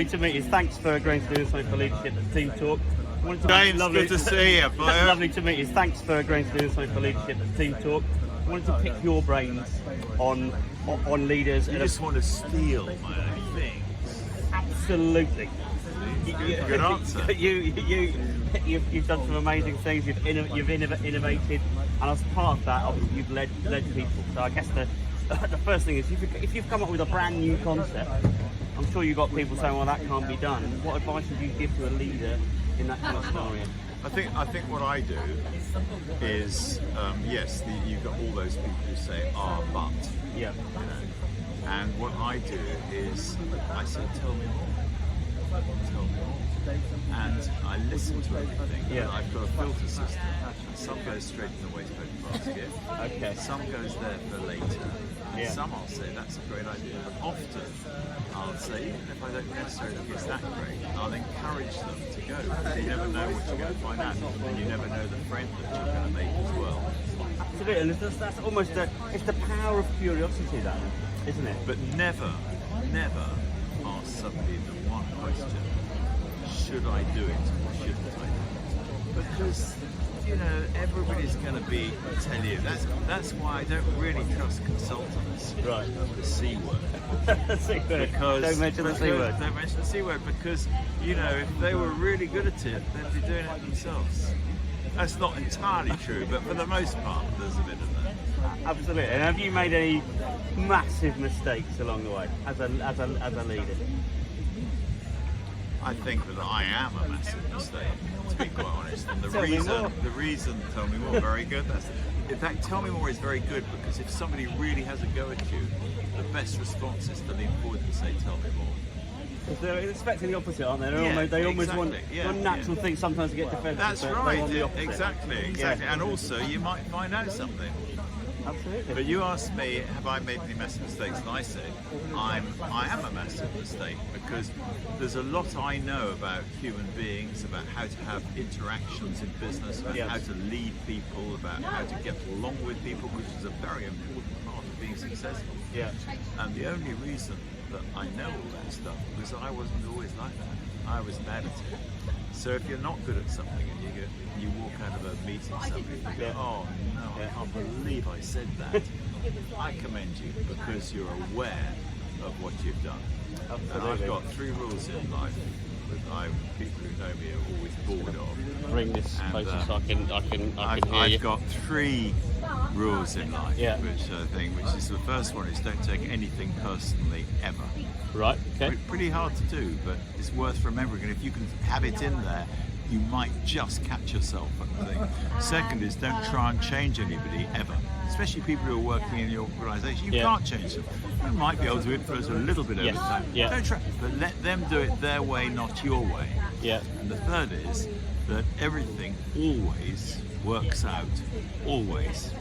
To meet you. Thanks for agreeing to do something for leadership at Team Talk. James, good to see you. Lovely to meet you. Thanks for agreeing to do something for leadership at Team Talk. I wanted to pick your brains on leaders. You just want to steal my things. Absolutely. Good answer. You've done some amazing things. You've innovated, and as part of that, obviously you've led people. So I guess the first thing is if you've come up with a brand new concept, I'm sure you've got people saying, well, that can't be done. What advice would you give to a leader in that kind of scenario? I think what I do is, yes, you've got all those people who say, but. Yeah. And what I do is, I say, tell me more. Tell me more. And I listen to everything. Yeah. I've got a filter system. Some goes straight in the wastepaper basket. Okay. Some goes there for later. Yeah. Some I'll say, that's a great idea. But often, I'll say, even if I don't necessarily think it's that great, I'll encourage them to go. You never know what you're going to find out, and you never know the friend that you're going to make as well. Absolutely, and that's almost it's the power of curiosity, that, isn't it? But never ask somebody the one question: should I do it or shouldn't I do it? Because everybody's going to tell you. That's why I don't really trust consultants. Right. The C word. The C word. Don't mention the C word. Don't mention the C word, because if they were really good at it, they'd be doing it themselves. That's not entirely true, but for the most part, there's a bit of that. Absolutely. And have you made any massive mistakes along the way as a leader? I think that I am a massive mistake, to be quite honest. And the reason, tell me more, very good. In fact, tell me more is very good, because if somebody really has a go at you, the best response is to lean forward and say, tell me more. Because they're expecting the opposite, aren't they? They almost want natural things sometimes to get defensive. That's right, exactly. Yeah. And also, you might find out something. Absolutely. But you asked me, have I made any massive mistakes? And I said, I am a massive mistake, because there's a lot I know about human beings, about how to have interactions in business, about how to lead people, about how to get along with people, which is a very important part of being successful. Yeah. And the only reason that I know all that stuff was I wasn't always like that. I was bad at it. So if you're not good at something and you walk out of a meeting somebody and you go, oh no, I can't believe I said that, I commend you, because you're aware of what you've done. Absolutely. And I've got 3 rules in life that people who know me are always bored of. Bring this closer so I can hear you. I've got 3 rules in life, which is the first one is don't take anything personally ever. Right, okay. Pretty hard to do, but it's worth remembering. And if you can have it in there, you might just catch yourself at the thing. Second is don't try and change anybody ever, especially people who are working in your organisation. You can't change them. You might be able to influence a little bit over time. Yeah. Don't try, but let them do it their way, not your way. Yeah. And the third is that everything always works out. Always.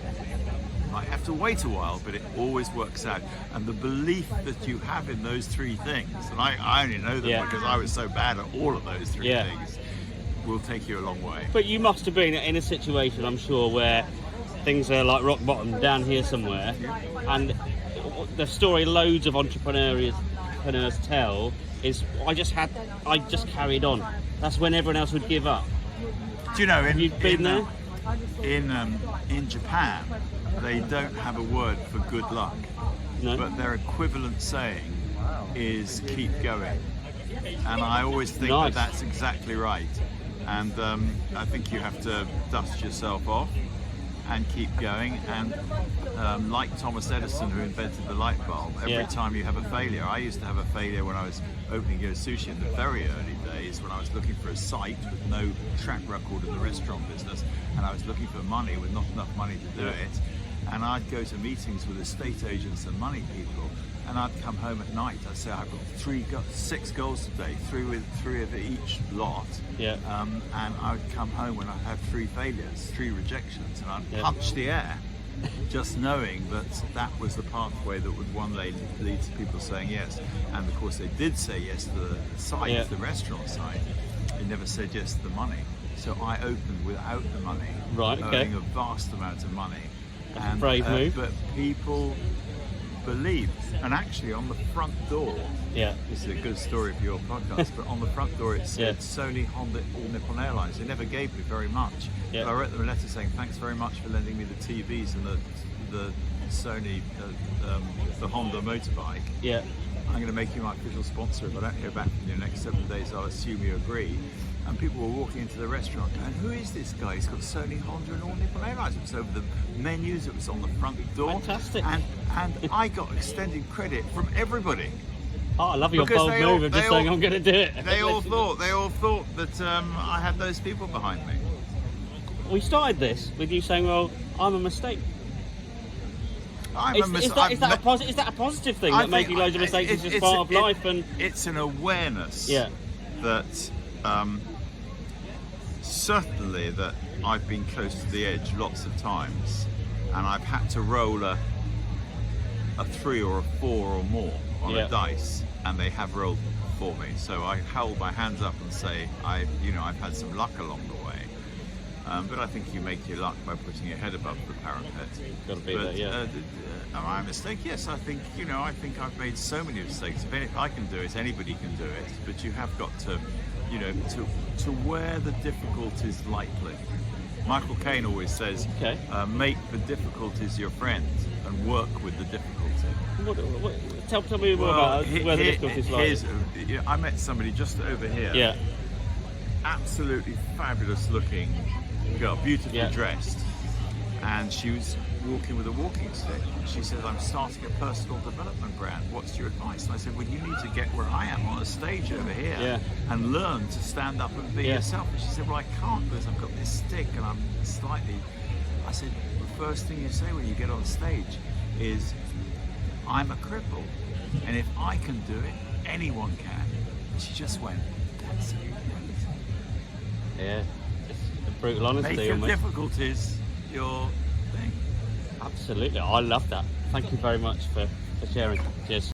I have to wait a while, but it always works out. And the belief that you have in those 3 things, and I only know them because I was so bad at all of those 3 things, will take you a long way. But you must have been in a situation, I'm sure, where things are like rock bottom down here somewhere, and the story loads of entrepreneurs tell is I just carried on. That's when everyone else would give up. Do you know? You've been there. In Japan, they don't have a word for good luck, but their equivalent saying is keep going. And I always think that that's exactly right. And I think you have to dust yourself off and keep going. And like Thomas Edison, who invented the light bulb, every time you have a failure, I used to have a failure when I was opening Sushi in the very early days, when I was looking for a site with no track record in the restaurant business, and I was looking for money with not enough money to do it. And I'd go to meetings with estate agents and money people, and I'd come home at night. I'd say, I've got 6 goals today, 3 of each lot. And I would come home and I'd have 3 failures, 3 rejections, and I'd punch the air, just knowing that was the pathway that would one day lead to people saying yes. And of course, they did say yes to the site, the restaurant site. They never said yes to the money. So I opened without the money, earning a vast amount of money. That's a brave move. But believe. And actually, on the front door, this is a good story for your podcast, but on the front door it said Sony, Honda, All Nippon Airlines. They never gave me very much. But I wrote them a letter saying, thanks very much for lending me the TVs and the Sony, the Honda motorbike. I'm going to make you my official sponsor. If I don't hear back from you in the next 7 days, I'll assume you agree. And people were walking into the restaurant going, who is this guy? He's got Sony, Honda and All Nippon Airlines. It was over the menus, it was on the front door. Fantastic. And I got extended credit from everybody. Oh, I love your bold move of just saying I'm going to do it. They all thought that I had those people behind me. We started this with you saying, well, I'm a mistake. Is that a positive thing, that making loads of mistakes is just part of life? And it's an awareness that certainly that I've been close to the edge lots of times, and I've had to roll a 3 or a 4 or more on a dice, and they have rolled for me. So I hold my hands up and say, I've had some luck along the way. But I think you make your luck by putting your head above the parapet. Got to be there, am I a mistake? Yes, I think I've made so many mistakes. If I can do it, anybody can do it. But you have got to, to wear the difficulties lightly. Michael Caine always says, make the difficulties your friend and work with the difficulty. Tell me more about where the difficulties lie. I met somebody just over here. Absolutely fabulous looking girl, beautifully dressed, and she was walking with a walking stick. She said, I'm starting a personal development brand. What's your advice? And I said, well, you need to get where I am on a stage over here and learn to stand up and be yourself. And she said, well, I can't because I've got this stick and I'm slightly... I said, the first thing you say when you get on stage is, I'm a cripple, and if I can do it, anyone can. And she just went, that's it. Just brutal honesty. Make your difficulties your thing. Absolutely, I love that. Thank you very much for sharing. Cheers.